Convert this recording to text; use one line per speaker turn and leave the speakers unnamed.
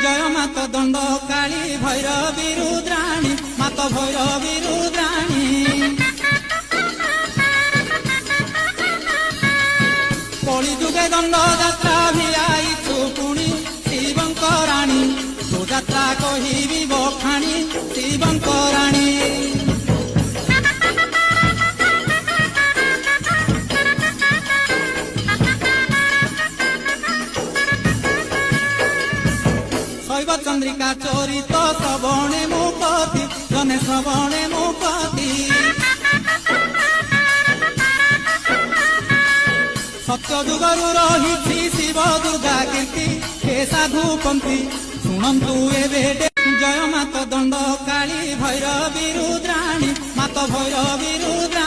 जय मात दंड काली भैरवी रुद्राणी मात भैरवी रुद्राणी कली जुगे दंड जात्रा भी आईछु पुणी शिवंकराणी तो जात्रा कहिबी बखाणी शिवंकराणी शैव चंद्रिका चोरित श्रवणे मुपति जने श्रवणे मुपति सत्य जुगरु रही शिव दुर्गा कीर्ति हे साधु पंथी शुणु एबे जय मात दंड काली भैरवी रुद्राणी मात भैरवी रुद्राणी।